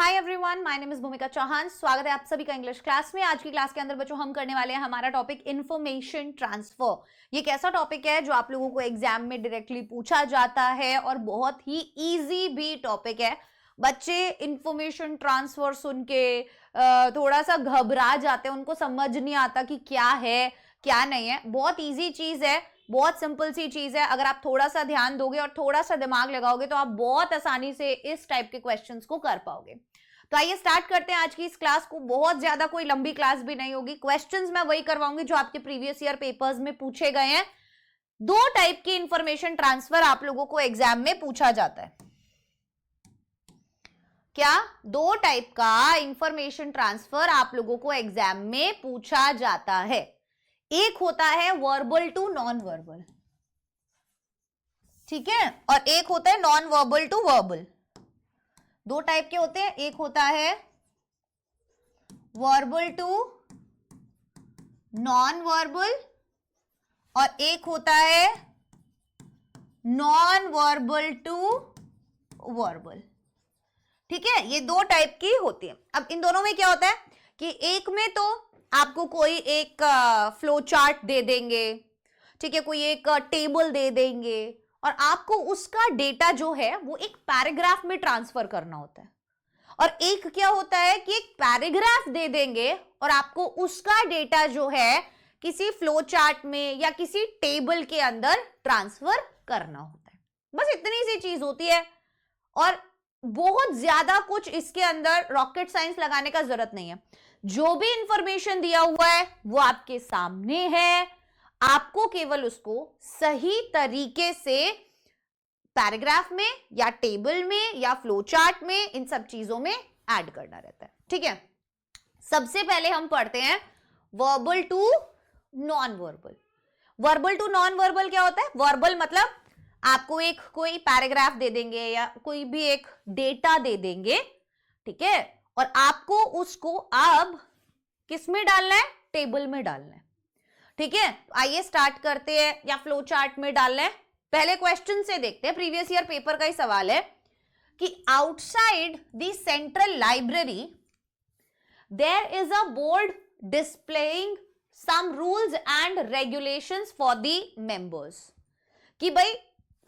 Hi everyone, my name is भूमिका चौहान। स्वागत है आप सभी का इंग्लिश क्लास में। आज की क्लास के अंदर बच्चों हम करने वाले हैं हमारा टॉपिक इंफॉर्मेशन ट्रांसफर। ये एक ऐसा टॉपिक है जो आप लोगों को एग्जाम में डायरेक्टली पूछा जाता है और बहुत ही इजी भी टॉपिक है। बच्चे इंफॉर्मेशन ट्रांसफर सुन के थोड़ा सा घबरा जाते हैं, उनको समझ नहीं आता कि क्या है क्या नहीं है। बहुत इजी चीज है, बहुत सिंपल सी चीज है। अगर आप थोड़ा सा ध्यान दोगे और थोड़ा सा दिमाग लगाओगे तो आप बहुत आसानी से इस टाइप के क्वेश्चंस को कर पाओगे। तो आइए स्टार्ट करते हैं आज की इस क्लास को। बहुत ज्यादा कोई लंबी क्लास भी नहीं होगी। क्वेश्चंस मैं वही करवाऊंगी जो आपके प्रीवियस ईयर पेपर्स में पूछे गए हैं। दो टाइप की इंफॉर्मेशन ट्रांसफर आप लोगों को एग्जाम में पूछा जाता है। क्या? दो टाइप का इंफॉर्मेशन ट्रांसफर आप लोगों को एग्जाम में पूछा जाता है। एक होता है वर्बल टू नॉन वर्बल, ठीक है, और एक होता है नॉन वर्बल टू वर्बल। दो टाइप के होते हैं, एक होता है वर्बल टू नॉन वर्बल और एक होता है नॉन वर्बल टू वर्बल। ठीक है, ये दो टाइप की होती है। अब इन दोनों में क्या होता है कि एक में तो आपको कोई एक फ्लो चार्ट दे देंगे, ठीक है, कोई एक टेबल दे देंगे और आपको उसका डेटा जो है वो एक पैराग्राफ में ट्रांसफर करना होता है। और एक क्या होता है कि एक पैराग्राफ दे देंगे और आपको उसका डेटा जो है किसी फ्लो चार्ट में या किसी टेबल के अंदर ट्रांसफर करना होता है। बस इतनी सी चीज होती है और बहुत ज्यादा कुछ इसके अंदर रॉकेट साइंस लगाने का जरूरत नहीं है। जो भी इंफॉर्मेशन दिया हुआ है वो आपके सामने है, आपको केवल उसको सही तरीके से पैराग्राफ में या टेबल में या फ्लो चार्ट में, इन सब चीजों में ऐड करना रहता है। ठीक है, सबसे पहले हम पढ़ते हैं verbal to non verbal. Verbal to non verbal क्या होता है? वर्बल मतलब आपको एक कोई पैराग्राफ दे देंगे या कोई भी एक डेटा दे देंगे, ठीक है, और आपको उसको अब किस में डालना है? टेबल में डालना है। ठीक है, आइए स्टार्ट करते हैं, या फ्लो चार्ट में डालना है। पहले क्वेश्चन से देखते हैं, प्रीवियस ईयर पेपर का ही सवाल है कि outside the central library there is a board displaying some rules and regulations for the members. कि भाई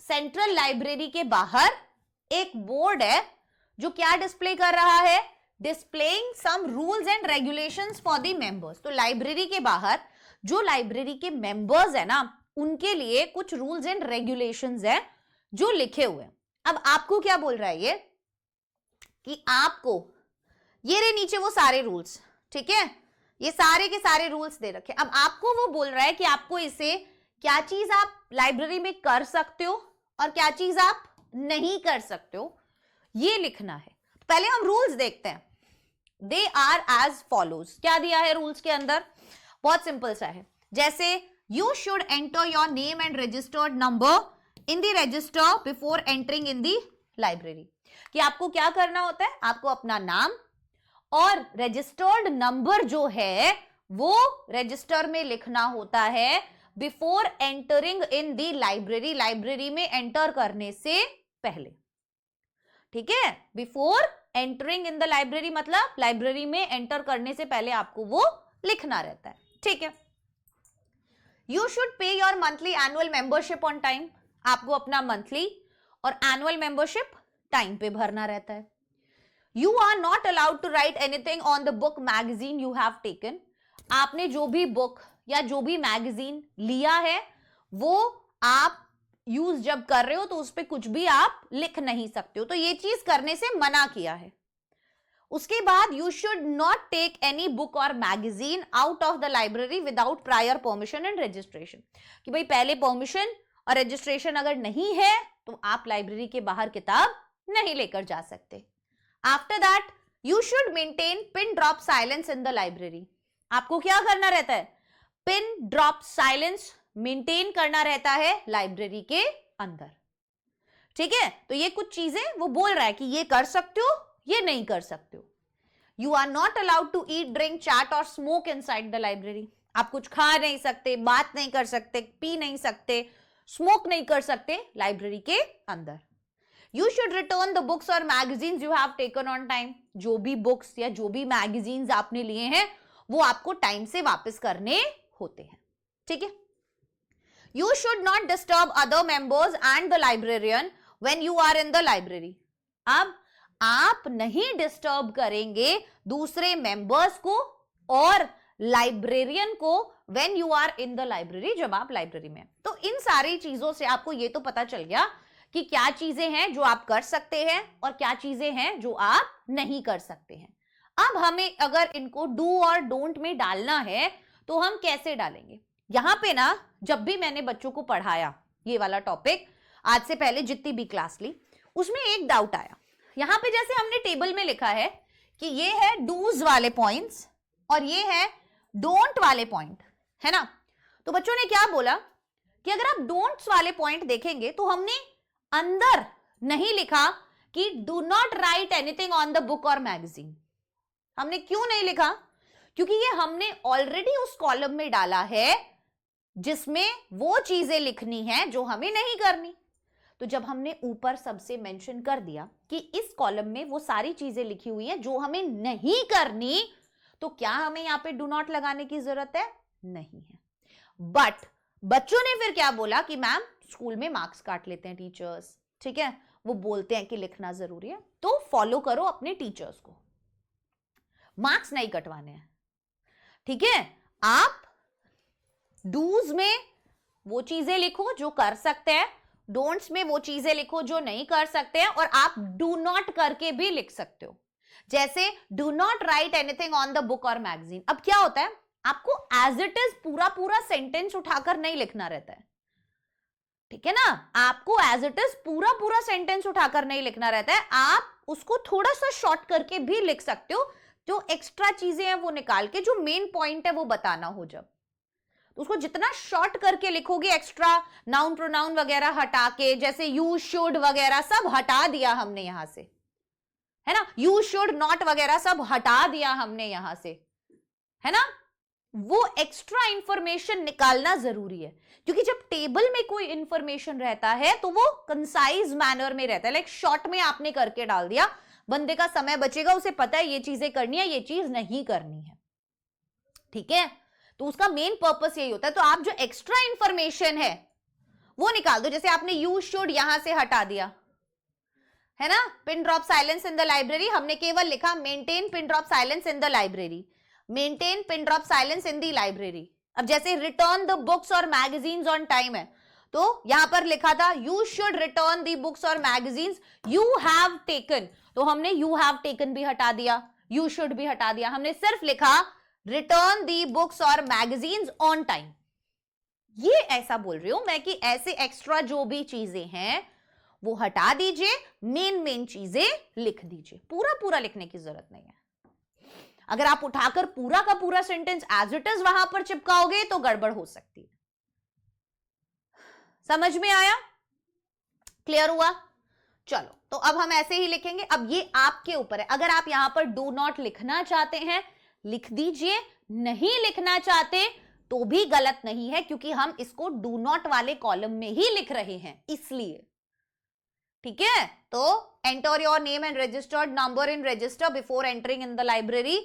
सेंट्रल लाइब्रेरी के बाहर एक बोर्ड है जो क्या डिस्प्ले कर रहा है? Displaying some rules and regulations for the members. तो लाइब्रेरी के बाहर जो लाइब्रेरी के मेंबर्स है ना, उनके लिए कुछ रूल्स एंड रेगुलेशंस है जो लिखे हुए हैं। अब आपको क्या बोल रहा है ये कि आपको ये रे नीचे वो सारे रूल्स, ठीक है, ये सारे के सारे रूल्स दे रखे। अब आपको वो बोल रहा है कि आपको इसे क्या चीज आप लाइब्रेरी में कर सकते हो और क्या चीज आप नहीं कर सकते हो, ये लिखना है। पहले हम रूल्स देखते हैं। They are as follows. क्या दिया है रूल्स के अंदर? बहुत सिंपल सा है, जैसे you should enter your name and registered number in the register before entering in the library. कि आपको क्या करना होता है? आपको अपना नाम और रजिस्टर्ड नंबर जो है वो रजिस्टर में लिखना होता है before entering in the library. Library में एंटर करने से पहले, ठीक है, before entering in the library मतलब लाइब्रेरी में एंटर करने से पहले आपको वो लिखना रहता है। ठीक है, you should pay your monthly annual membership on time. आपको अपना मंथली और एनुअल मेंबरशिप टाइम पे भरना रहता है। You are not allowed to write anything on the book magazine you have taken. आपने जो भी बुक या जो भी मैगजीन लिया है वो आप यूज जब कर रहे हो तो उस पर कुछ भी आप लिख नहीं सकते हो, तो ये चीज करने से मना किया है। उसके बाद you should not take any book और magazine out of the library without prior permission and registration. कि भाई पहले परमिशन और रजिस्ट्रेशन अगर नहीं है तो आप लाइब्रेरी के बाहर किताब नहीं लेकर जा सकते। After that you should maintain pin drop silence in the library. आपको क्या करना रहता है? पिन ड्रॉप साइलेंस मेंटेन करना रहता है लाइब्रेरी के अंदर। ठीक है, तो ये कुछ चीजें वो बोल रहा है कि ये कर सकते हो, ये नहीं कर सकते हो। You are not allowed to eat, drink, chat और स्मोक इनसाइड द लाइब्रेरी। आप कुछ खा नहीं सकते, बात नहीं कर सकते, पी नहीं सकते, स्मोक नहीं कर सकते लाइब्रेरी के अंदर। You should return the books और magazines you have taken on time. जो भी बुक्स या जो भी मैगजीन्स आपने लिए हैं वो आपको टाइम से वापस करने होते हैं, ठीक है। You should not disturb other members and the librarian when you are in the library. अब आप नहीं डिस्टर्ब करेंगे दूसरे मेंबर्स को और लाइब्रेरियन को when you are in the library, जब आप लाइब्रेरी में। तो इन सारी चीजों से आपको ये तो पता चल गया कि क्या चीजें हैं जो आप कर सकते हैं और क्या चीजें हैं जो आप नहीं कर सकते हैं। अब हमें अगर इनको डू और डोंट में डालना है तो हम कैसे डालेंगे। यहां पे ना जब भी मैंने बच्चों को पढ़ाया ये वाला टॉपिक, आज से पहले जितनी भी क्लास ली, उसमें एक डाउट आया। यहां पे जैसे हमने टेबल में लिखा है कि ये है डूज वाले पॉइंट्स और ये है डोंट वाले पॉइंट, है ना। तो बच्चों ने क्या बोला कि अगर आप डोंट्स वाले पॉइंट देखेंगे तो हमने अंदर नहीं लिखा कि do not right anything on the book और मैगजीन। हमने क्यों नहीं लिखा? क्योंकि ये हमने ऑलरेडी उस कॉलम में डाला है जिसमें वो चीजें लिखनी है जो हमें नहीं करनी। तो जब हमने ऊपर सबसे मेंशन कर दिया कि इस कॉलम में वो सारी चीजें लिखी हुई हैं जो हमें नहीं करनी, तो क्या हमें यहां पे डू नॉट लगाने की जरूरत है? नहीं है। बट बच्चों ने फिर क्या बोला कि मैम स्कूल में मार्क्स काट लेते हैं टीचर्स, ठीक है, वो बोलते हैं कि लिखना जरूरी है, तो फॉलो करो अपने टीचर्स को, मार्क्स नहीं कटवाने हैं, ठीक है। आप डूज में वो चीजें लिखो जो कर सकते हैं, डोंट्स में वो चीजें लिखो जो नहीं कर सकते हैं, और आप डू नॉट करके भी लिख सकते हो। जैसे do not right anything on the book और मैगजीन। अब क्या होता है, आपको एज इट इज पूरा पूरा सेंटेंस उठाकर नहीं लिखना रहता है, ठीक है ना। आपको एज इट इज पूरा पूरा सेंटेंस उठाकर नहीं लिखना रहता है, आप उसको थोड़ा सा शॉर्ट करके भी लिख सकते हो। जो एक्स्ट्रा चीजें हैं वो निकाल के, जो मेन पॉइंट है वो बताना हो जब, तो उसको जितना शॉर्ट करके लिखोगे, एक्स्ट्रा नाउन प्रोनाउन वगैरह हटा के, जैसे यू शुड वगैरह सब हटा दिया हमने यहां से, है ना, यू शुड नॉट वगैरह सब हटा दिया हमने यहां से, है ना। वो एक्स्ट्रा इंफॉर्मेशन निकालना जरूरी है, क्योंकि जब टेबल में कोई इंफॉर्मेशन रहता है तो वो कंसाइज मैनर में रहता है, लाइक शॉर्ट में आपने करके डाल दिया, बंदे का समय बचेगा, उसे पता है ये चीजें करनी है, ये चीज नहीं करनी है, ठीक है। तो उसका मेन पर्पस यही होता है। तो आप जो एक्स्ट्रा इंफॉर्मेशन है वो निकाल दो। जैसे आपने यू शुड यहां से हटा दिया, है ना, pin drop silence in the library, हमने केवल लिखा maintain pin drop silence in the library, maintain pin drop silence in the library. अब जैसे रिटर्न द बुक्स और मैगजीन्स ऑन टाइम है, तो यहां पर लिखा था you should return the books और मैगजीन्स यू हैव टेकन, तो हमने यू हैव टेकन भी हटा दिया, यू शुड भी हटा दिया, हमने सिर्फ लिखा रिटर्न दी बुक्स और मैगजीन्स ऑन टाइम। ये ऐसा बोल रही हूं मैं कि ऐसे एक्स्ट्रा जो भी चीजें हैं वो हटा दीजिए, मेन मेन चीजें लिख दीजिए, पूरा पूरा लिखने की जरूरत नहीं है। अगर आप उठाकर पूरा का पूरा सेंटेंस एज इट इज वहां पर चिपकाओगे तो गड़बड़ हो सकती है। समझ में आया? क्लियर हुआ? चलो, तो अब हम ऐसे ही लिखेंगे। अब ये आपके ऊपर है, अगर आप यहां पर डू नॉट लिखना चाहते हैं लिख दीजिए, नहीं लिखना चाहते तो भी गलत नहीं है, क्योंकि हम इसको डू नॉट वाले कॉलम में ही लिख रहे हैं इसलिए, ठीक है। तो enter your name and registered number in register before entering in the library,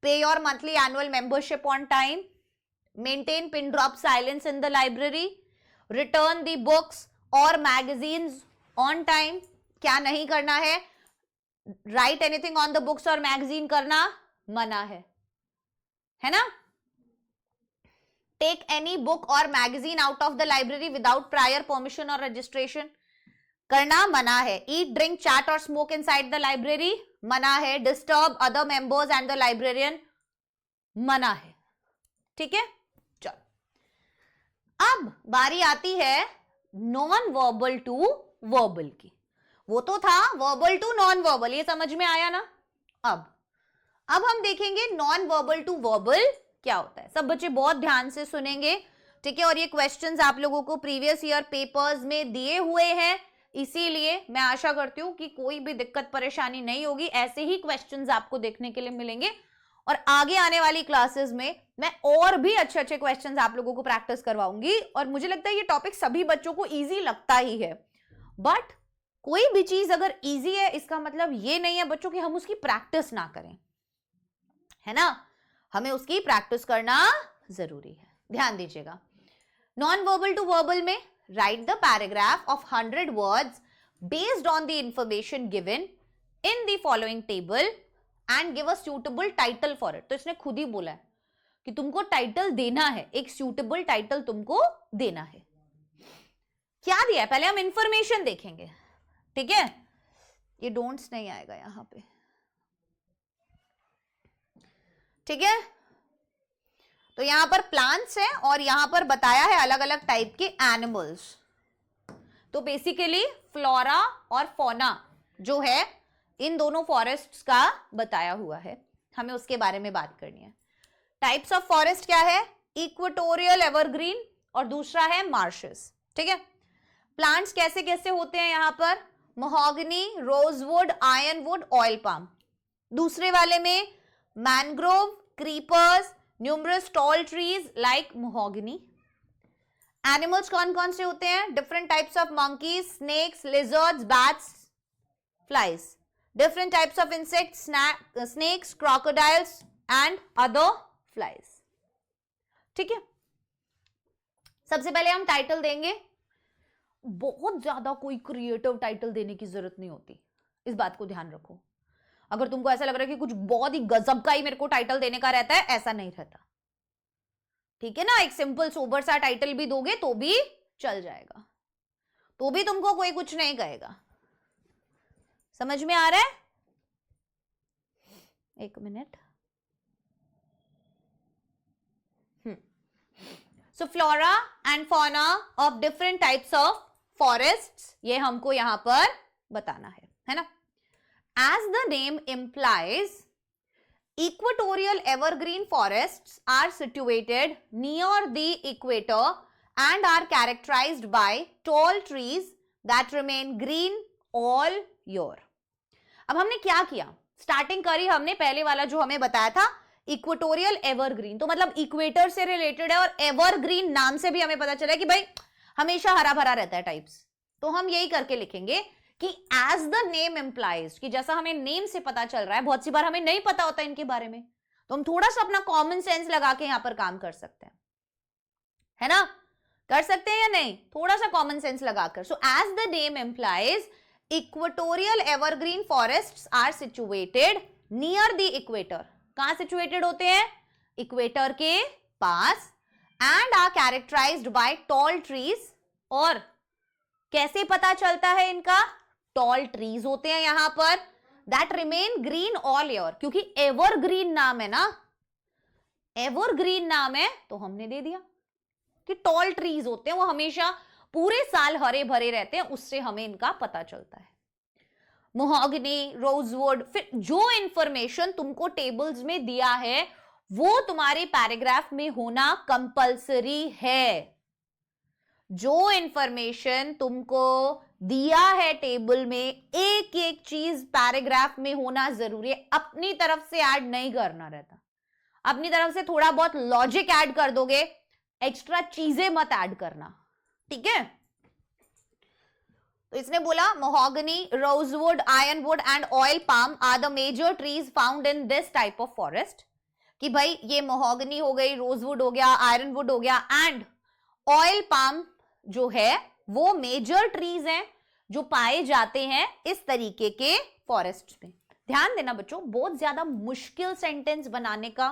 pay your monthly annual membership on time, maintain pin drop silence in the library, return the books और magazines on time. क्या नहीं करना है? Write anything on the books और magazine करना मना है ना। टेक एनी बुक और magazine out of the library without prior permission और रजिस्ट्रेशन करना मना है। ईट ड्रिंक चैट और स्मोक इनसाइड द लाइब्रेरी मना है। Disturb other members and the librarian मना है, ठीक है। चलो, अब बारी आती है नॉन वर्बल टू वर्बल की। वो तो था वर्बल टू नॉन वर्बल, ये समझ में आया ना। अब हम देखेंगे नॉन वर्बल टू वर्बल क्या होता है। सब बच्चे बहुत ध्यान से सुनेंगे, ठीक है। और ये क्वेश्चंस आप लोगों को प्रीवियस ईयर पेपर्स में दिए हुए हैं, इसीलिए मैं आशा करती हूं कि कोई भी दिक्कत परेशानी नहीं होगी। ऐसे ही क्वेश्चंस आपको देखने के लिए मिलेंगे, और आगे आने वाली क्लासेस में मैं और भी अच्छे अच्छे क्वेश्चंस आप लोगों को प्रैक्टिस करवाऊंगी। और मुझे लगता है ये टॉपिक सभी बच्चों को ईजी लगता ही है, बट कोई भी चीज अगर इजी है इसका मतलब ये नहीं है बच्चों कि हम उसकी प्रैक्टिस ना करें, है ना, हमें उसकी प्रैक्टिस करना जरूरी है, ध्यान दीजिएगा। नॉन वर्बल टू वर्बल में right the paragraph of 100 words based on the information given in the following table and give a suitable title for it. तो इसने खुद ही बोला है कि तुमको टाइटल देना है, एक सूटेबल टाइटल तुमको देना है। क्या दिया है, पहले हम इंफॉर्मेशन देखेंगे, ठीक है। ये डोंट्स नहीं आएगा यहां पे, ठीक है। तो यहां पर प्लांट्स है और यहां पर बताया है अलग अलग टाइप के एनिमल्स। तो बेसिकली फ्लोरा और फौना जो है इन दोनों फॉरेस्ट्स का बताया हुआ है, हमें उसके बारे में बात करनी है। टाइप्स ऑफ फॉरेस्ट क्या है, इक्वेटोरियल एवरग्रीन और दूसरा है मार्शेस, ठीक है। प्लांट्स कैसे कैसे होते हैं यहां पर, mahogany, rosewood, ironwood, oil palm. दूसरे वाले में mangrove, creepers, numerous tall trees like mahogany. Animals कौन कौन से होते हैं, different types of monkeys, snakes, lizards, bats, flies. Different types of insects, snakes, crocodiles and other flies, ठीक है। सबसे पहले हम टाइटल देंगे, बहुत ज्यादा कोई क्रिएटिव टाइटल देने की जरूरत नहीं होती, इस बात को ध्यान रखो। अगर तुमको ऐसा लग रहा है कि कुछ बहुत ही गजब का ही मेरे को टाइटल देने का रहता है, ऐसा नहीं रहता, ठीक है ना। एक सिंपल सोबर सा टाइटल भी दोगे तो भी चल जाएगा, तो भी तुमको कोई कुछ नहीं कहेगा। समझ में आ रहा है, एक minute. So flora and fauna of different types of forests, ये हमको यहां पर बताना है ना। As the name implies, equatorial evergreen forests are situated near the equator and are characterized by tall trees that remain green all year. अब हमने क्या किया, स्टार्टिंग करी हमने पहले वाला जो हमें बताया था इक्वेटोरियल एवरग्रीन, तो मतलब इक्वेटर से रिलेटेड है और एवरग्रीन नाम से भी हमें पता चला कि भाई हमेशा हरा भरा रहता है टाइप्स। तो हम यही करके लिखेंगे कि एज द नेम एम्प्लाइज, कि जैसा हमें नेम से पता चल रहा है, बहुत सी बार हमें नहीं पता होता इनके बारे में, तो हम थोड़ा सा अपना कॉमन सेंस लगा के यहां पर काम कर सकते हैं, है ना, कर सकते हैं या नहीं, थोड़ा सा कॉमन सेंस लगाकर। So as the name implies, equatorial evergreen forests are situated near the equator. कहां सिचुएटेड होते हैं, इक्वेटर के पास, and are characterized by tall trees, और कैसे पता चलता है इनका, टॉल ट्रीज होते हैं यहां पर, that remain green all year, क्योंकि एवरग्रीन नाम है ना, एवरग्रीन नाम है तो हमने दे दिया कि टॉल ट्रीज होते हैं, वो हमेशा पूरे साल हरे भरे रहते हैं, उससे हमें इनका पता चलता है। महोगनी, रोजवुड, फिर जो इंफॉर्मेशन तुमको टेबल्स में दिया है वो तुम्हारे पैराग्राफ में होना कंपल्सरी है। जो इंफॉर्मेशन तुमको दिया है टेबल में, एक एक चीज पैराग्राफ में होना जरूरी है, अपनी तरफ से ऐड नहीं करना रहता। अपनी तरफ से थोड़ा बहुत लॉजिक ऐड कर दोगे, एक्स्ट्रा चीजें मत ऐड करना, ठीक है। तो इसने बोला mahogany, rosewood, ironwood and oil palm are the major trees found in this type of forest, कि भाई ये महोगनी हो गई, रोजवुड हो गया, आयरनवुड हो गया एंड ऑयल पाम जो है वो मेजर ट्रीज हैं जो पाए जाते हैं इस तरीके के फॉरेस्ट में। ध्यान देना बच्चों, बहुत ज्यादा मुश्किल सेंटेंस बनाने का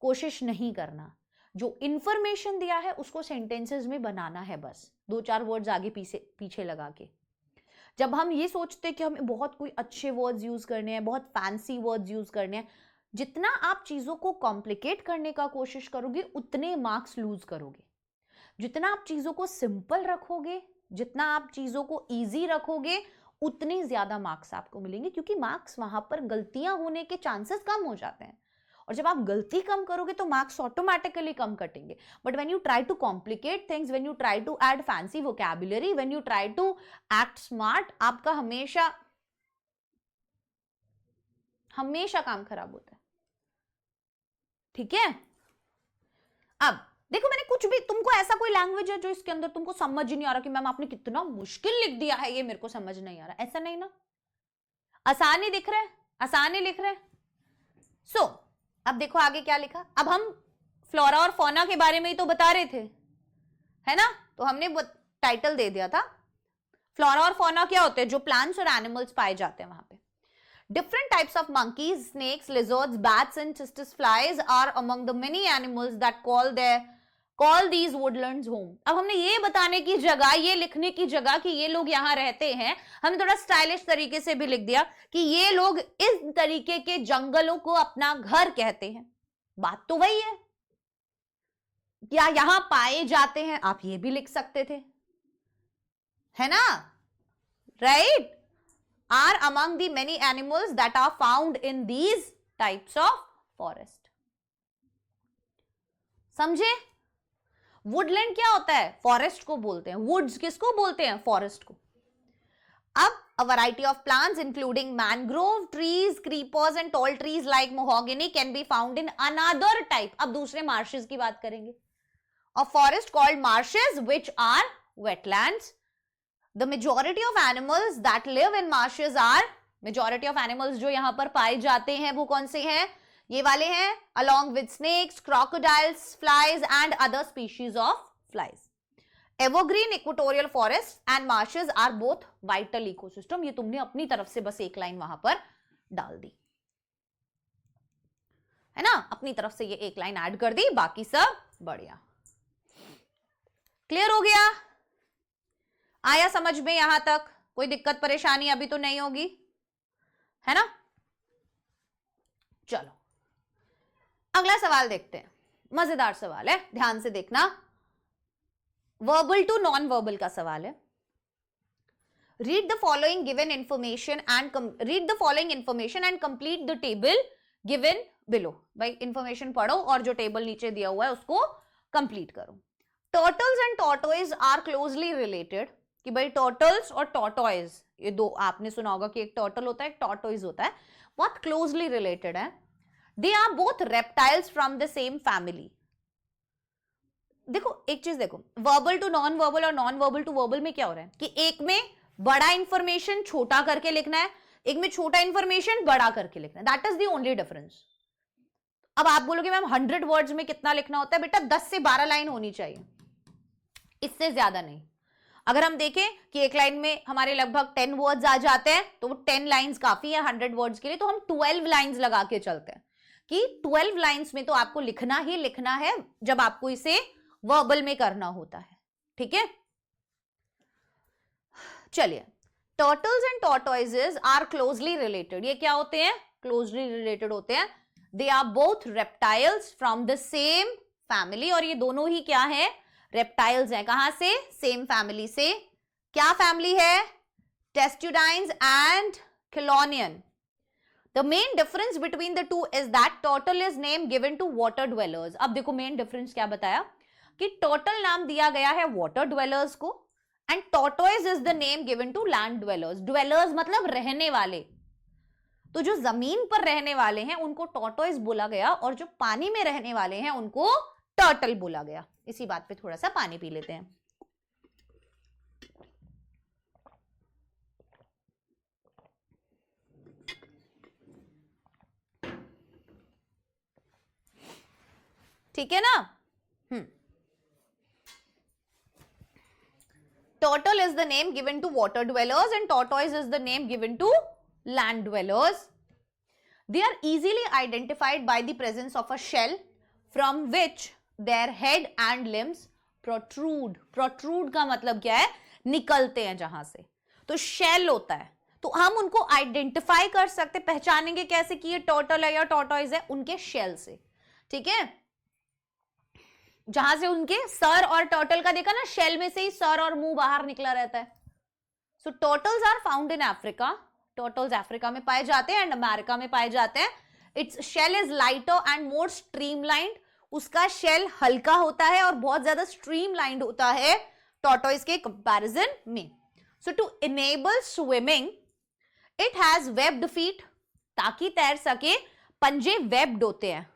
कोशिश नहीं करना, जो इंफॉर्मेशन दिया है उसको सेंटेंसेस में बनाना है, बस दो चार वर्ड्स आगे पीछे लगा के। जब हम ये सोचते कि हमें बहुत कोई अच्छे वर्ड्स यूज करने हैं, बहुत फैंसी वर्ड्स यूज करने हैं, जितना आप चीजों को कॉम्प्लिकेट करने का कोशिश करोगे उतने मार्क्स लूज करोगे। जितना आप चीजों को सिंपल रखोगे, जितना आप चीजों को इजी रखोगे, उतने ज्यादा मार्क्स आपको मिलेंगे, क्योंकि मार्क्स वहां पर गलतियां होने के चांसेस कम हो जाते हैं, और जब आप गलती कम करोगे तो मार्क्स ऑटोमेटिकली कम कटेंगे। But when you try to complicate things, when you try to add fancy vocabulary, when you try to act smart, आपका हमेशा काम खराब होता है, ठीक है। अब देखो मैंने कुछ भी, तुमको ऐसा कोई लैंग्वेज है जो इसके अंदर तुमको समझ ही नहीं आ रहा कि मैम आपने कितना मुश्किल लिख दिया है, ये मेरे को समझ नहीं आ रहा, ऐसा नहीं ना, आसान ही दिख रहा है, आसान ही लिख रहे हैं। सो अब देखो आगे क्या लिखा। अब हम फ्लोरा और फौना के बारे में ही तो बता रहे थे, है ना, तो हमने टाइटल दे दिया था। फ्लोरा और फौना क्या होते हैं, जो प्लांट्स और एनिमल्स पाए जाते हैं वहां पे। Different types of monkeys, snakes, lizards, bats and cystis flies are among the many animals that call these woodlands home. अब हमने ये बताने की जगह, ये लिखने की जगह कि ये लोग यहाँ रहते हैं, हमने थोड़ा स्टाइलिश तरीके से भी लिख दिया कि ये लोग इस तरीके के जंगलों को अपना घर कहते हैं। बात तो वही है, क्या यहाँ पाए जाते हैं, आप ये भी लिख सकते थे, है ना, right? Are among the many animals that are found in these types of forest. समझे? वुडलैंड क्या होता है, फॉरेस्ट को बोलते हैं। वुड्स किसको बोलते हैं, फॉरेस्ट को। अब a variety of plants including mangrove trees, creepers and tall trees like mahogany can be found in another type. अब दूसरे marshes की बात करेंगे। A forest called marshes which are wetlands. The majority of animals that live in marshes are, majority of animals जो यहां पर पाए जाते हैं वो कौन से हैं, ये वाले हैं, along with snakes, crocodiles, flies and other species of flies. Evergreen equatorial forests and marshes are both vital ecosystem. ये तुमने अपनी तरफ से बस एक लाइन वहां पर डाल दी, है ना, अपनी तरफ से ये एक लाइन ऐड कर दी, बाकी सब बढ़िया। क्लियर हो गया, आया समझ में यहां तक, कोई दिक्कत परेशानी अभी तो नहीं होगी, है ना। चलो अगला सवाल देखते हैं, मजेदार सवाल है, ध्यान से देखना। वर्बल टू नॉन वर्बल का सवाल है। Read the following given information and complete the table given below. भाई इंफॉर्मेशन पढ़ो और जो टेबल नीचे दिया हुआ है उसको कंप्लीट करो। Turtles and tortoise are closely related, कि भाई टर्टल्स और टॉर्टोइज, ये दो, आपने सुना होगा कि एक टर्टल होता है एक टॉर्टोइज होता है, बहुत क्लोजली रिलेटेड है। They are both reptiles from the same family. देखो एक चीज देखो, वर्बल टू नॉन वर्बल और नॉन वर्बल टू वर्बल में क्या हो रहा है कि एक में बड़ा इंफॉर्मेशन छोटा करके लिखना है, एक में छोटा इंफॉर्मेशन बड़ा करके लिखना है, that is the only difference. अब आप बोलोगे मैम 100 वर्ड्स में कितना लिखना होता है, बेटा 10 से 12 लाइन होनी चाहिए, इससे ज्यादा नहीं। अगर हम देखें कि एक लाइन में हमारे लगभग 10 वर्ड्स आ जाते हैं तो वो 10 लाइंस काफी है 100 वर्ड्स के लिए, तो हम 12 लाइंस लगा के चलते हैं कि 12 लाइंस में तो आपको लिखना ही लिखना है जब आपको इसे वर्बल में करना होता है, ठीक है। चलिए, turtles and tortoises are closely related, ये क्या होते हैं, क्लोजली रिलेटेड होते हैं। They are both reptiles from the same family, और ये दोनों ही क्या है, रेप्टाइल्स हैं। कहां से, सेम फैमिली से। क्या फैमिली है, Testudines and Chelonian. The main difference between the two is that turtle is name given to water dwellers. अब देखो मेन डिफरेंस क्या बताया कि टर्टल नाम दिया गया है वाटर ड्वेलर्स को, and tortoise is the name given to land dwellers. Dwellers मतलब रहने वाले, तो जो जमीन पर रहने वाले हैं उनको टॉर्टोइज बोला गया, और जो पानी में रहने वाले हैं उनको टर्टल बोला गया। इसी बात पे थोड़ा सा पानी पी लेते हैं। ठीक है ना। Turtle is the name given to water dwellers and tortoise is the name given to land dwellers. They are easily identified by the presence of a shell from which their head and limbs protrude. Protrude का मतलब क्या है, निकलते हैं जहां से, तो shell होता है, तो हम उनको आइडेंटिफाई कर सकते, पहचानेंगे कैसे कि ये टर्टल है या टॉर्टोइज है, उनके शेल से, ठीक है। जहां से उनके सर और टर्टल का देखा ना, शेल में से ही सर और मुंह बाहर निकला रहता है। So turtles are found in Africa, turtles Africa में पाए जाते हैं एंड अमेरिका में पाए जाते हैं। Its shell is lighter and more streamlined, उसका शेल हल्का होता है और बहुत ज्यादा स्ट्रीमलाइंड होता है टॉर्टोइज के कंपैरिजन में। So to enable swimming it has webbed feet, ताकि तैर सके पंजे वेब्ड होते हैं,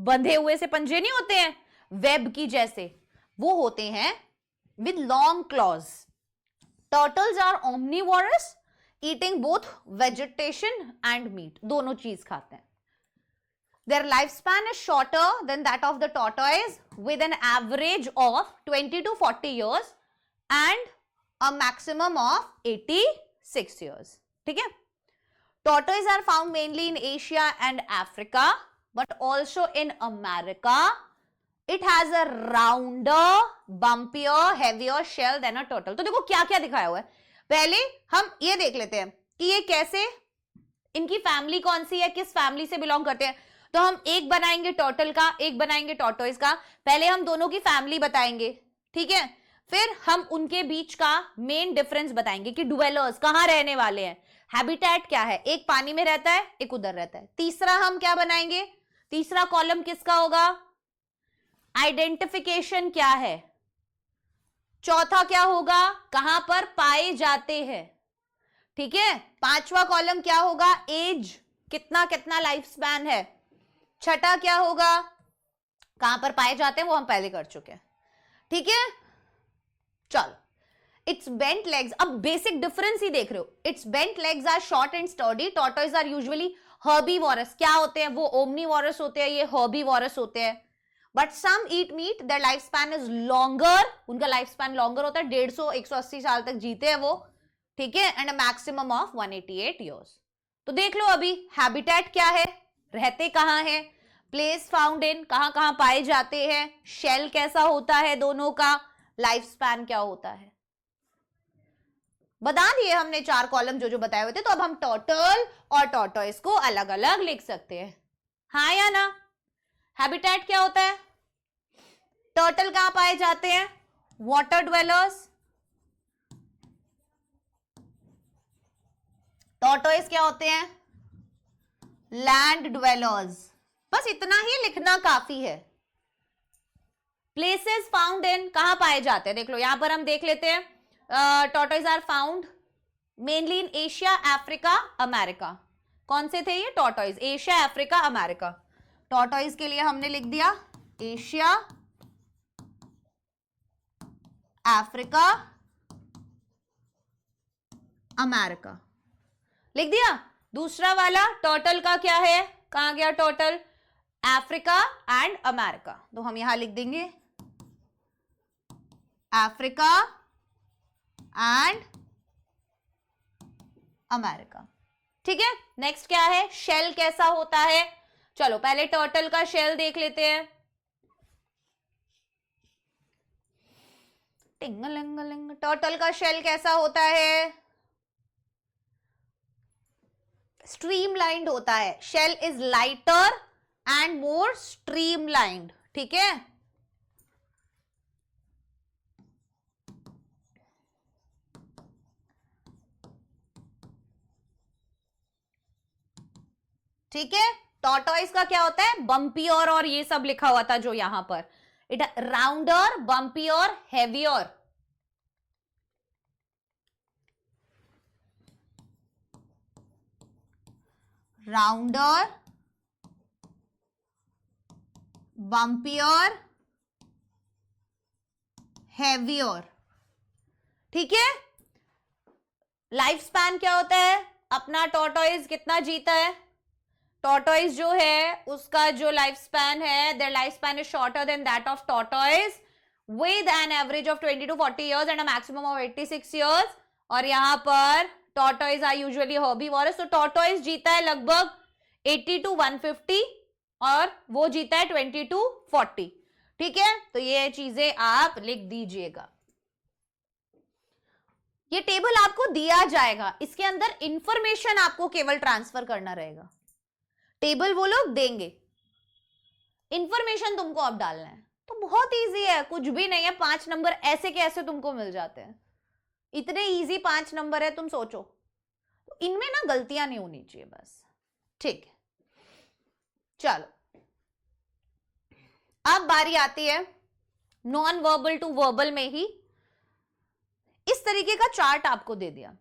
बंधे हुए से पंजे नहीं होते हैं, वेब की जैसे, वो होते हैं with long claws. Turtles are omnivorous, eating both vegetation and meat, दोनों चीज खाते हैं। Their lifespan is shorter than that of the tortoise with an average of 20 to 40 years and a maximum of 86 years. ठीक है? Tortoises are found mainly in Asia and Africa, but also in America. It has a rounder, bumpier, heavier shell than a turtle. तो देखो क्या क्या दिखाया हुआ है। पहले हम ये देख लेते हैं कि ये कैसे, इनकी फैमिली कौन सी है, किस फैमिली से बिलोंग करते हैं। तो हम एक बनाएंगे टर्टल का, एक बनाएंगे टॉर्टोइज का। पहले हम दोनों की फैमिली बताएंगे, ठीक है, फिर हम उनके बीच का मेन डिफरेंस बताएंगे कि डुवेलर्स कहां रहने वाले हैं, हैबिटेट क्या है, एक पानी में रहता है, एक उधर रहता है। तीसरा हम क्या बनाएंगे, तीसरा कॉलम किसका होगा, आइडेंटिफिकेशन क्या है। चौथा क्या होगा, कहां पर पाए जाते हैं, ठीक है। पांचवा कॉलम क्या होगा, एज, कितना कितना लाइफ स्पैन है। छठा क्या होगा, कहां पर पाए जाते हैं, वो हम पहले कर चुके हैं, ठीक है। चलो, इट्स बेंट लेग्स, अब बेसिक डिफरेंस ही देख रहे हो। Its bent legs are short and sturdy. Tortoise are usually herbivorous, क्या होते हैं वो, ओमनीवोरस होते हैं, ये हर्बीवोरस होते हैं। But some eat meat, their life span is longer, उनका लाइफ स्पैन लॉन्गर होता है, 150-180 साल तक जीते हैं वो, ठीक है, and a maximum of 188 years. तो देख लो अभी हैबिटेट क्या है, रहते कहां है, प्लेस फाउंड इन, कहां कहां पाए जाते हैं, शेल कैसा होता है दोनों का, लाइफ स्पैन क्या होता है, बता दिए हमने 4 कॉलम जो जो बताए हुए थे। तो अब हम टर्टल और टॉर्टोइज को अलग अलग लिख सकते हैं, हाँ या ना। हैबिटेट क्या होता है, टर्टल कहां पाए जाते हैं, वाटर ड्वेलर्स। टॉर्टोइज क्या होते हैं, लैंड ड्वेलर्स। बस इतना ही लिखना काफी है। प्लेसेस फाउंड इन, कहां पाए जाते हैं, देख लो यहां पर हम देख लेते हैं। Tortoise are found mainly in Asia, Africa, America. कौन से थे ये tortoise, Asia, Africa, America. Tortoise के लिए हमने लिख दिया एशिया, अफ्रीका, अमेरिका, लिख दिया। दूसरा वाला टर्टल का क्या है, कहां गया टर्टल, अफ्रीका एंड अमेरिका। तो हम यहां लिख देंगे अफ्रीका एंड अमेरिका, ठीक है। नेक्स्ट क्या है, शेल कैसा होता है। चलो पहले टर्टल का शेल देख लेते हैं। टिंगलिंगलिंग, टर्टल का शेल कैसा होता है, स्ट्रीमलाइंड होता है। Shell is lighter and more streamlined, ठीक है। ठीक है, टॉर्टोइज का क्या होता है, बम्पियर, और ये सब लिखा हुआ था जो यहां पर, it rounder, bumpier, heavier. Rounder, bumpier, heavier, ठीक है। लाइफ स्पैन क्या होता है अपना, टॉर्टोइज कितना जीता है, टॉर्टोइज जो है उसका जो लाइफ स्पैन है, there life span is shorter than that of tortoise with an average of 20 to 40 years and a maximum of 86 years। और यहां पर टॉर्टोइज आर यूजुअली हर्बीवोरस, तो टॉर्टोइज जीता है लगभग 80 to 150 और वो जीता है 20 to 40, ठीक है। तो ये चीजें आप लिख दीजिएगा। ये टेबल आपको दिया जाएगा, इसके अंदर इंफॉर्मेशन आपको केवल ट्रांसफर करना रहेगा। टेबल वो लोग देंगे, इंफॉर्मेशन तुमको अब डालना है। तो बहुत इजी है, कुछ भी नहीं है, 5 नंबर ऐसे के ऐसे तुमको मिल जाते हैं। इतने इजी 5 नंबर है, तुम सोचो। तो इनमें ना गलतियां नहीं होनी चाहिए बस, ठीक है। चलो अब बारी आती है नॉन वर्बल टू वर्बल में ही। इस तरीके का चार्ट आपको दे दिया,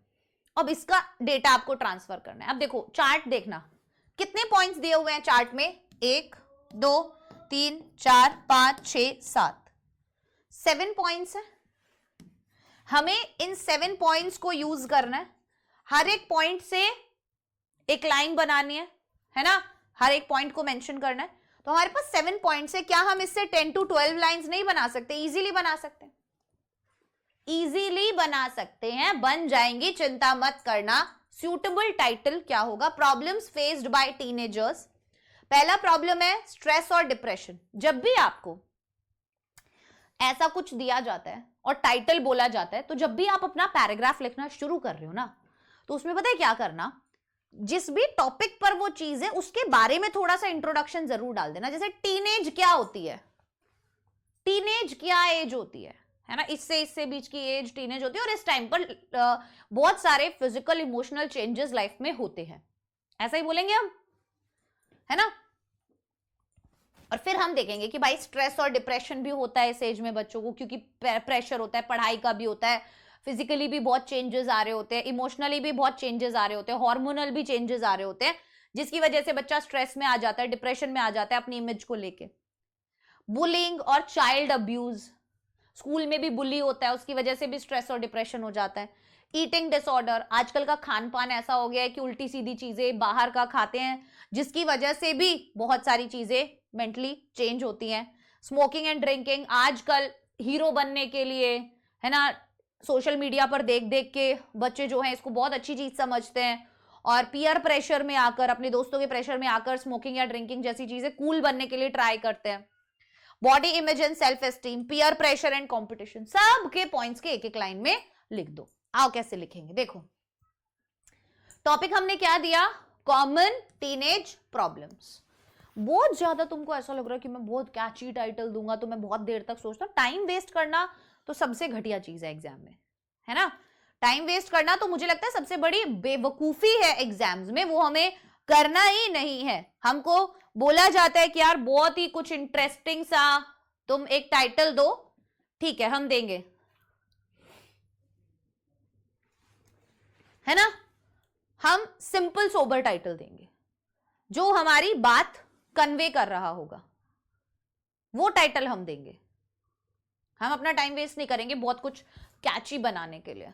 अब इसका डेटा आपको ट्रांसफर करना है। अब देखो चार्ट देखना, कितने पॉइंट्स दिए हुए हैं चार्ट में, 1 2 3 4 5 6 7 7 पॉइंट्स है। हमें इन 7 पॉइंट्स को यूज करना है, हर एक पॉइंट से एक लाइन बनानी है ना, हर एक पॉइंट को मेंशन करना है। तो हमारे पास 7 पॉइंट्स है। क्या हम इससे 10 to 12 लाइंस नहीं बना सकते? इजीली बना सकते हैं, इजीली बना सकते हैं, बन जाएंगी, चिंता मत करना। सूटेबल टाइटल क्या होगा? Problems faced by teenagers. पहला प्रॉब्लम है स्ट्रेस और डिप्रेशन। जब भी आपको ऐसा कुछ दिया जाता है और टाइटल बोला जाता है, तो जब भी आप अपना पैराग्राफ लिखना शुरू कर रहे हो ना, तो उसमें पता है क्या करना, जिस भी टॉपिक पर वो चीज है उसके बारे में थोड़ा सा इंट्रोडक्शन जरूर डाल देना। जैसे टीनेज क्या होती है, टीनेज क्या एज होती है ना, इससे बीच की एज टीनेज होती है, और इस टाइम पर बहुत सारे फिजिकल इमोशनल चेंजेस लाइफ में होते हैं, ऐसा ही बोलेंगे हम, है ना। और फिर हम देखेंगे कि भाई स्ट्रेस और डिप्रेशन भी होता है इस एज में बच्चों को, क्योंकि प्रेशर होता है, पढ़ाई का भी होता है, फिजिकली भी बहुत चेंजेस आ रहे होते हैं, इमोशनली भी बहुत चेंजेस आ रहे होते हैं, हार्मोनल भी चेंजेस आ रहे होते हैं, जिसकी वजह से बच्चा स्ट्रेस में आ जाता है, डिप्रेशन में आ जाता है अपनी इमेज को लेके। बुलिंग और चाइल्ड अब्यूज, स्कूल में भी बुली होता है, उसकी वजह से भी स्ट्रेस और डिप्रेशन हो जाता है। ईटिंग डिसऑर्डर, आजकल का खान पान ऐसा हो गया है कि उल्टी सीधी चीजें बाहर का खाते हैं, जिसकी वजह से भी बहुत सारी चीजें मेंटली चेंज होती हैं। स्मोकिंग एंड ड्रिंकिंग, आजकल हीरो बनने के लिए, है ना, सोशल मीडिया पर देख देख के बच्चे जो हैं इसको बहुत अच्छी चीज समझते हैं, और पीयर प्रेशर में आकर, अपने दोस्तों के प्रेशर में आकर स्मोकिंग या ड्रिंकिंग जैसी चीजें कूल बनने के लिए ट्राई करते हैं। Body image and self esteem, peer pressure and competition, सब के पॉइंट्स के एक एक लाइन में लिख दो। आओ कैसे लिखेंगे, देखो टॉपिक हमने क्या दिया, कॉमन टीनेज प्रॉब्लम्स। बहुत ज्यादा तुमको ऐसा लग रहा है कि मैं बहुत कैची टाइटल दूंगा तो मैं बहुत देर तक सोचता हूँ, टाइम वेस्ट करना तो सबसे घटिया चीज है एग्जाम में, है ना। टाइम वेस्ट करना तो मुझे लगता है सबसे बड़ी बेवकूफी है एग्जाम्स में, वो हमें करना ही नहीं है। हमको बोला जाता है कि यार बहुत ही कुछ इंटरेस्टिंग सा तुम एक टाइटल दो, ठीक है हम देंगे, है ना, हम सिंपल सोबर टाइटल देंगे जो हमारी बात कन्वे कर रहा होगा, वो टाइटल हम देंगे। हम अपना टाइम वेस्ट नहीं करेंगे बहुत कुछ कैची बनाने के लिए।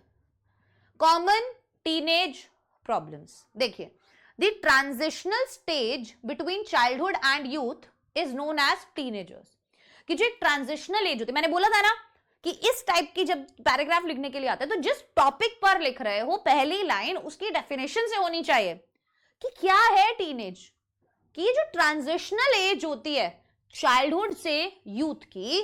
कॉमन टीनेज प्रॉब्लम्स, देखिए, the transitional stage between childhood and youth is known as teenagers. कि जो एक ट्रांजिशनल एज होती है, मैंने बोला था ना कि इस टाइप की जब पैराग्राफ लिखने के लिए आता है, तो जिस टॉपिक पर लिख रहे हो पहली लाइन उसकी डेफिनेशन से होनी चाहिए कि क्या है टीनेज, कि ये जो ट्रांजिशनल एज होती है चाइल्डहुड से यूथ की,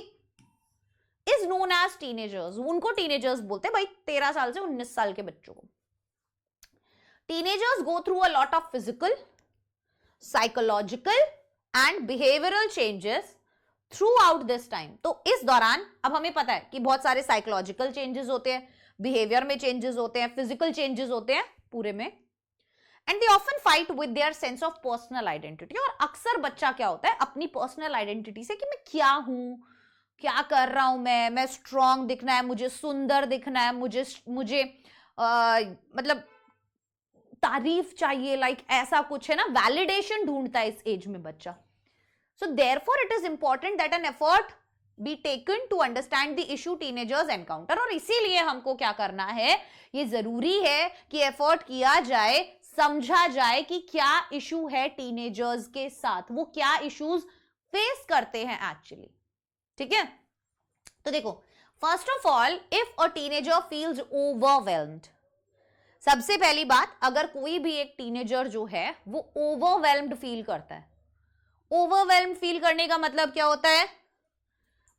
इज नोन एज टीनेजर्स। उनको टीनेजर्स बोलते हैं भाई 13 साल से 19 साल के बच्चों को। Teenagers go through a lot of physical, psychological and behavioural changes through out this time. तो इस दौरान अब हमें पता है कि बहुत सारे साइकोलॉजिकल चेंजेस होते हैं, बिहेवियर में चेंजेस होते हैं, फिजिकल चेंजेस होते हैं पूरे में, and they often fight with their sense of personal identity. और अक्सर बच्चा क्या होता है अपनी पर्सनल आइडेंटिटी से, कि मैं क्या हूं, क्या कर रहा हूं, मैं स्ट्रांग दिखना है, मुझे सुंदर दिखना है, मुझे मतलब तारीफ चाहिए, लाइक ऐसा कुछ है ना, वैलिडेशन ढूंढता है इस एज में बच्चा। So therefore it is important that an effort be taken to understand the issue teenagers encounter. और इसीलिए हमको क्या करना है, ये जरूरी है कि एफर्ट किया जाए, समझा जाए कि क्या इशू है टीनेजर्स के साथ, वो क्या इश्यूज फेस करते हैं एक्चुअली, ठीक है। तो देखो, first of all, if a teenager feels overwhelmed, सबसे पहली बात, अगर कोई भी एक टीनेजर जो है वो ओवरवेल्म्ड फील करता है, ओवरवेल्म्ड फील करने का मतलब क्या होता है,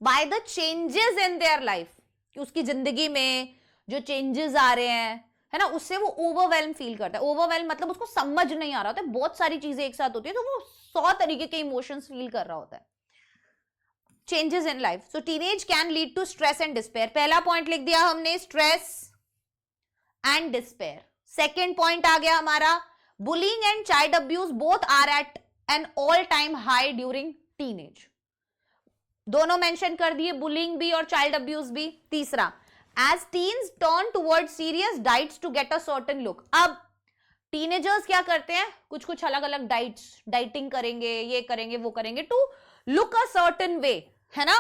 by the changes in their life, कि उसकी जिंदगी में जो चेंजेस आ रहे हैं, है ना, उससे वो ओवरवेल्म फील करता है। ओवरवेल्म मतलब उसको समझ नहीं आ रहा होता है, बहुत सारी चीजें एक साथ होती है, तो वो 100 तरीके के इमोशंस फील कर रहा होता है। Changes in life, so teenage can lead to stress and despair. पहला पॉइंट लिख दिया हमने, stress and despair. Second point आ गया हमारा, bullying and child abuse both are at an all time high during teenage. दोनों मेंशन कर दिए, बुलिंग भी और चाइल्ड अब्यूज भी। तीसरा, as teens turn towards serious diets to get a certain look। अब टीनेजर्स क्या करते हैं, कुछ कुछ अलग अलग डाइटिंग करेंगे, ये करेंगे वो करेंगे, to look a certain way, है ना।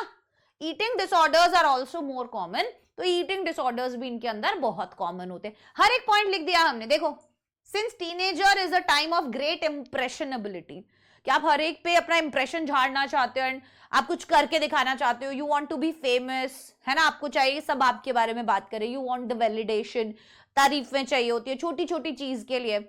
Eating disorders are also more common, तो ईटिंग डिसऑर्डर्स भी इनके अंदर बहुत कॉमन होते हैं। हर एक पॉइंट लिख दिया हमने। देखो, since teenager is a time of great impressionability, कि आप हर एक पे अपना इंप्रेशन झाड़ना चाहते हो, आप कुछ करके दिखाना चाहते हो, you want to be famous, है ना, आपको चाहिए सब आपके बारे में बात करें, यू वांट द वैलिडेशन, तारीफें चाहिए होती है छोटी छोटी चीज के लिए।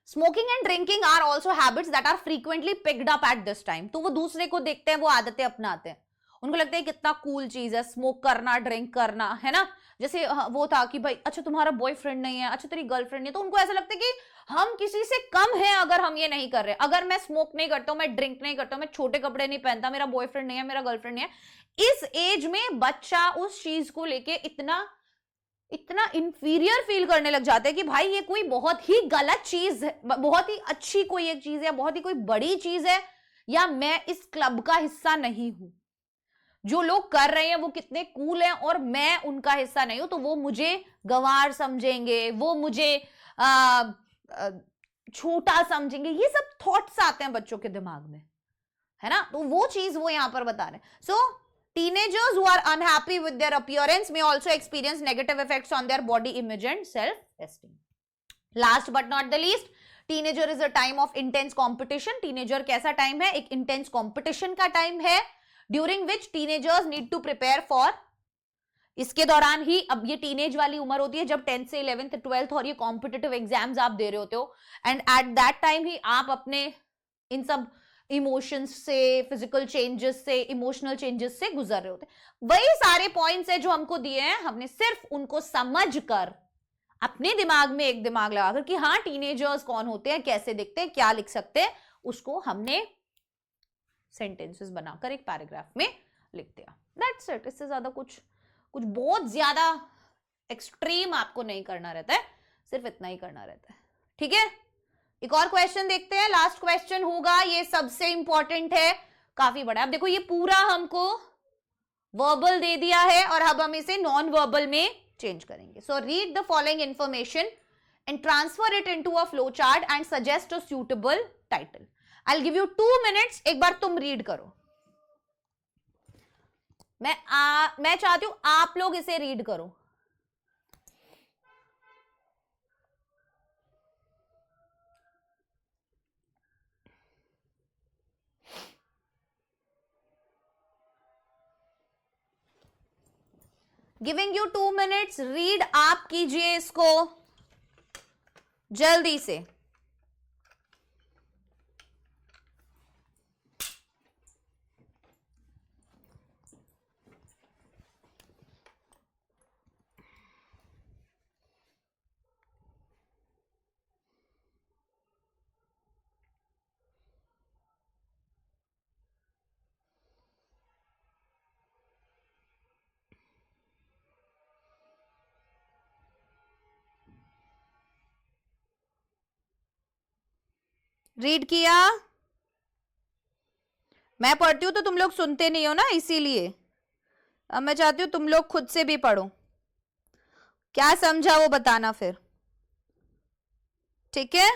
Smoking and drinking are also habits that are frequently picked up at this time, तो वो दूसरे को देखते हैं, वो आदतें अपनाते हैं, उनको लगता है कितना कूल चीज है स्मोक करना, ड्रिंक करना, है ना। जैसे वो था कि भाई अच्छा तुम्हारा बॉयफ्रेंड नहीं है, अच्छा तेरी गर्लफ्रेंड नहीं है, तो उनको ऐसा लगता है कि हम किसी से कम हैं अगर हम ये नहीं कर रहे। अगर मैं स्मोक नहीं करता हूं, मैं ड्रिंक नहीं करता हूं, मैं छोटे कपड़े नहीं पहनता, मेरा बॉयफ्रेंड नहीं है, मेरा गर्लफ्रेंड नहीं है, इस एज में बच्चा उस चीज को लेके इतना इतना इंफीरियर फील करने लग जाते हैं कि भाई ये कोई बहुत ही गलत चीज है, बहुत ही अच्छी कोई एक चीज है, बहुत ही कोई बड़ी चीज है, या मैं इस क्लब का हिस्सा नहीं हूं, जो लोग कर रहे हैं वो कितने कूल हैं और मैं उनका हिस्सा नहीं हूं, तो वो मुझे गंवार समझेंगे, वो मुझे छोटा समझेंगे, ये सब थॉट्स आते हैं बच्चों के दिमाग में, है ना। तो वो चीज वो यहां पर बता रहे हैं। सो teenagers who are unhappy with their appearance may also experience negative effects on their body image and self-esteem. Last but not the least, teenager is a time of intense competition. Teenager कैसा time है? एक intense competition का time है, during which teenagers need to prepare for, इसके दौरान ही, अब ये teenage वाली उम्र होती है जब 10th से 11th 12th और ये कॉम्पिटिटिव एग्जाम्स आप दे रहे होते हो, एंड एट दैट टाइम ही आप अपने इन सब इमोशंस से, फिजिकल चेंजेस से, इमोशनल चेंजेस से गुजर रहे होते हैं। वही सारे पॉइंट्स है जो हमको दिए हैं, हमने सिर्फ उनको समझ कर अपने दिमाग में एक दिमाग लगाकर कि हाँ टीनेजर्स कौन होते हैं, कैसे दिखते हैं, क्या लिख सकते हैं, उसको हमने सेंटेंसेस बनाकर एक पैराग्राफ में लिख दिया। That's it. इससे ज्यादा कुछ बहुत ज्यादा एक्सट्रीम आपको नहीं करना रहता है, सिर्फ इतना ही करना रहता है, ठीक है। एक और क्वेश्चन देखते हैं, लास्ट क्वेश्चन होगा, ये सबसे इंपॉर्टेंट है, काफी बड़ा। अब देखो ये पूरा हमको वर्बल दे दिया है और अब हम इसे नॉन वर्बल में चेंज करेंगे। So read the following information and transfer it into a flow chart and suggest a suitable title. I will give you 2 minutes, एक बार तुम रीड करो। मैं चाहती हूं आप लोग इसे रीड करो। गिविंग यू 2 मिनट्स, रीड आप कीजिए इसको जल्दी से। रीड किया? मैं पढ़ती हूं तो तुम लोग सुनते नहीं हो ना, इसीलिए अब मैं चाहती हूं तुम लोग खुद से भी पढ़ो, क्या समझा वो बताना फिर, ठीक है।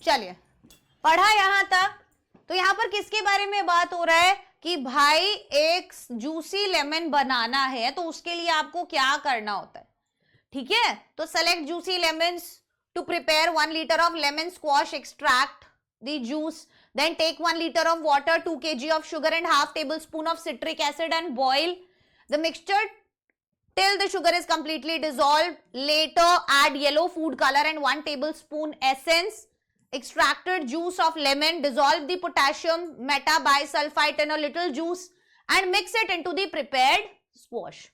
चलिए, पढ़ा यहां तक। तो यहां पर किसके बारे में बात हो रहा है कि भाई एक जूसी लेमन बनाना है तो उसके लिए आपको क्या करना होता है, ठीक है। तो select juicy lemons to prepare 1 liter of lemon squash, extract the juice, then take 1 liter of water, 2 kg of sugar and half tablespoon of citric acid and boil the mixture till the sugar is completely dissolved. Later add yellow food color and 1 tablespoon essence, extracted juice of lemon, dissolve the potassium metabisulfite in a little juice and mix it into the prepared squash.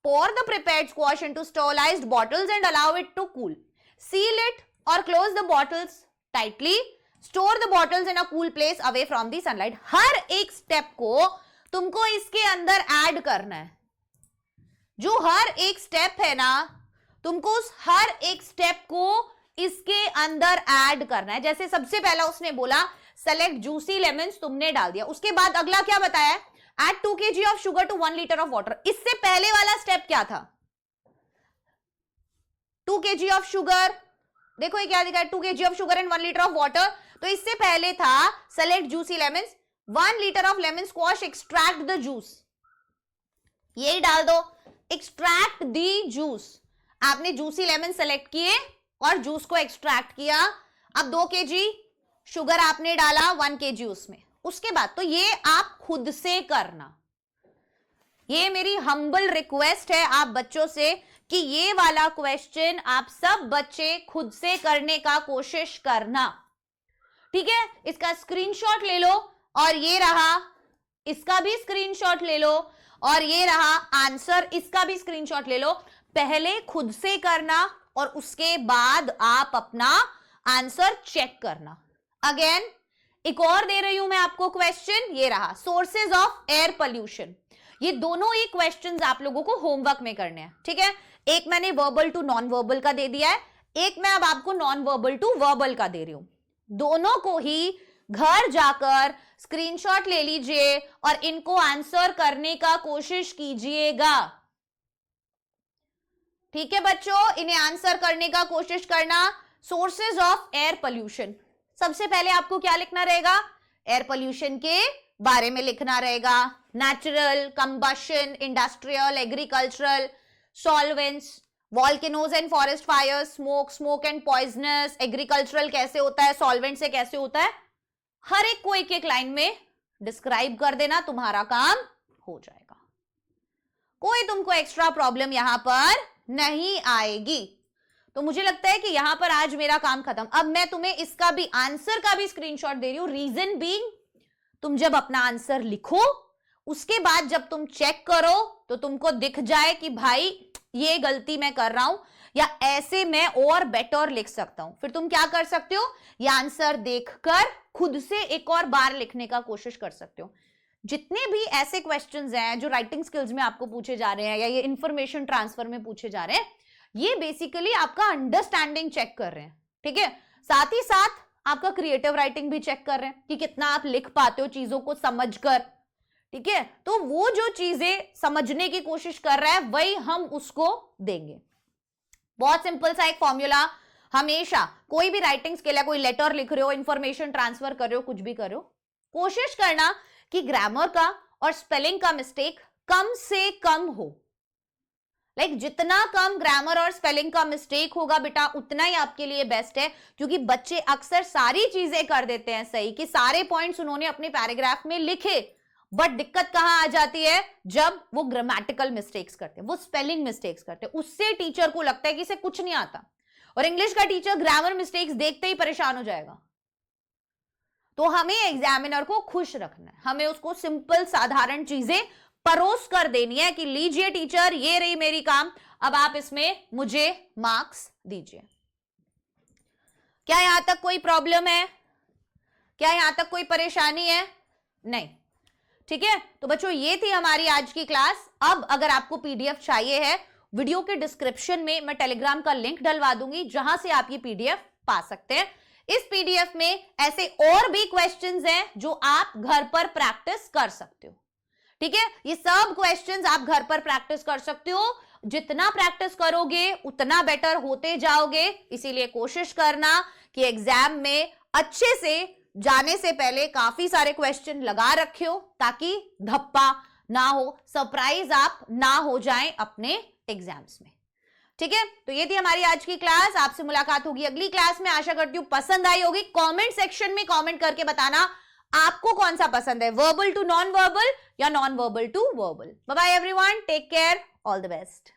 Pour the prepared squash into sterilized bottles and allow it to cool. Seal it or close the bottles tightly. Store the bottles in a cool place away from the sunlight. हर एक step को तुमको इसके अंदर add करना है। जो हर एक step है ना, तुमको उस हर एक स्टेप को इसके अंदर ऐड करना है। जैसे सबसे पहला उसने बोला सेलेक्ट जूसी लेमन्स, तुमने डाल दिया। उसके बाद अगला क्या बताया, add 2 kg of sugar to 1 liter of water. इससे पहले वाला स्टेप क्या था, 2 kg ऑफ शुगर, देखो ये क्या दिखा है, 2 kg of sugar and 1 liter of water. तो इससे पहले था select juicy lemons, 1 liter of lemon squash, extract the juice, यही डाल दो, एक्सट्रैक्ट दी जूस। आपने जूसी लेमन सेलेक्ट किए और जूस को एक्सट्रैक्ट किया। अब 2 kg शुगर आपने डाला, 1 kg उसमें। उसके बाद तो ये आप खुद से करना, ये मेरी हम्बल रिक्वेस्ट है आप बच्चों से कि ये वाला क्वेश्चन आप सब बच्चे खुद से करने का कोशिश करना, ठीक है। इसका स्क्रीनशॉट ले लो और ये रहा, इसका भी स्क्रीनशॉट ले लो और ये रहा आंसर, इसका भी स्क्रीनशॉट ले लो। पहले खुद से करना और उसके बाद आप अपना आंसर चेक करना। अगेन एक और दे रही हूं मैं आपको क्वेश्चन, ये रहा सोर्सेज ऑफ एयर पोल्यूशन। ये दोनों ही क्वेश्चंस आप लोगों को होमवर्क में करने हैं, ठीक है। एक मैंने वर्बल टू नॉन वर्बल का दे दिया है, एक मैं अब आपको नॉन वर्बल टू वर्बल का दे रही हूं। दोनों को ही घर जाकर स्क्रीनशॉट ले लीजिए और इनको आंसर करने का कोशिश कीजिएगा, ठीक है बच्चों। इन्हें आंसर करने का कोशिश करना। सोर्सेज ऑफ एयर पोल्यूशन, सबसे पहले आपको क्या लिखना रहेगा, एयर पोल्यूशन के बारे में लिखना रहेगा। Natural, combustion, industrial, agricultural, solvents, volcanoes and forest fires, smoke and poisonous, agricultural कैसे होता है, सॉल्वेंट से कैसे होता है, हर एक को एक एक लाइन में डिस्क्राइब कर देना, तुम्हारा काम हो जाएगा। कोई तुमको एक्स्ट्रा प्रॉब्लम यहां पर नहीं आएगी। तो मुझे लगता है कि यहां पर आज मेरा काम खत्म। अब मैं तुम्हें इसका भी आंसर का भी स्क्रीनशॉट दे रही हूं। रीजन बीइंग, तुम जब अपना आंसर लिखो उसके बाद जब तुम चेक करो तो तुमको दिख जाए कि भाई ये गलती मैं कर रहा हूं या ऐसे मैं और बेटर लिख सकता हूं। फिर तुम क्या कर सकते हो, ये आंसर देखकर खुद से एक और बार लिखने का कोशिश कर सकते हो। जितने भी ऐसे क्वेश्चंस हैं जो राइटिंग स्किल्स में आपको पूछे जा रहे हैं या ये इंफॉर्मेशन ट्रांसफर में पूछे जा रहे हैं, ये बेसिकली आपका अंडरस्टैंडिंग चेक कर रहे हैं, ठीक है। साथ ही साथ आपका क्रिएटिव राइटिंग भी चेक कर रहे हैं कि कितना आप लिख पाते हो चीजों को समझकर, ठीक है। तो वो जो चीजें समझने की कोशिश कर रहा है वही हम उसको देंगे। बहुत सिंपल सा एक फॉर्मूला, हमेशा कोई भी राइटिंग स्किल है, कोई लेटर लिख रहे हो, इंफॉर्मेशन ट्रांसफर कर रहे हो, कुछ भी कर रहे हो, कोशिश करना कि ग्रामर का और स्पेलिंग का मिस्टेक कम से कम हो। जितना कम ग्रामर और स्पेलिंग का मिस्टेक होगा बेटा उतना ही आपके लिए बेस्ट है, क्योंकि बच्चे अक्सर सारी चीजें कर देते हैं सही कि सारे पॉइंट्स उन्होंने अपने पैराग्राफ में लिखे, बट दिक्कत कहां आ जाती है, जब वो ग्रामेटिकल मिस्टेक्स करते हैं, वो स्पेलिंग मिस्टेक्स करते हैं, उससे टीचर को लगता है कि इसे कुछ नहीं आता। और इंग्लिश का टीचर ग्रामर मिस्टेक्स देखते ही परेशान हो जाएगा। तो हमें एग्जामिनर को खुश रखना है, हमें उसको सिंपल साधारण चीजें परोस कर देनी है कि लीजिए टीचर ये रही मेरी काम, अब आप इसमें मुझे मार्क्स दीजिए। क्या यहां तक कोई प्रॉब्लम है, क्या यहां तक कोई परेशानी है? नहीं, ठीक है। तो बच्चों ये थी हमारी आज की क्लास। अब अगर आपको पीडीएफ चाहिए है, वीडियो के डिस्क्रिप्शन में मैं टेलीग्राम का लिंक डलवा दूंगी जहां से आप ये पीडीएफ पा सकते हैं। इस पीडीएफ में ऐसे और भी क्वेश्चंस हैं जो आप घर पर प्रैक्टिस कर सकते हो, ठीक है, ये सब क्वेश्चंस आप घर पर प्रैक्टिस कर सकते हो, जितना प्रैक्टिस करोगे उतना बेटर होते जाओगे। इसीलिए कोशिश करना कि एग्जाम में अच्छे से जाने से पहले काफी सारे क्वेश्चन लगा रखे हो, ताकि धप्पा ना हो, सरप्राइज आप ना हो जाएं अपने एग्जाम्स में। ठीक है, तो ये थी हमारी आज की क्लास। आपसे मुलाकात होगी अगली क्लास में। आशा करती हूं पसंद आई होगी। कमेंट सेक्शन में कमेंट करके बताना आपको कौन सा पसंद है, वर्बल टू नॉन वर्बल या non verbal to verbal. Bye bye everyone, take care, all the best.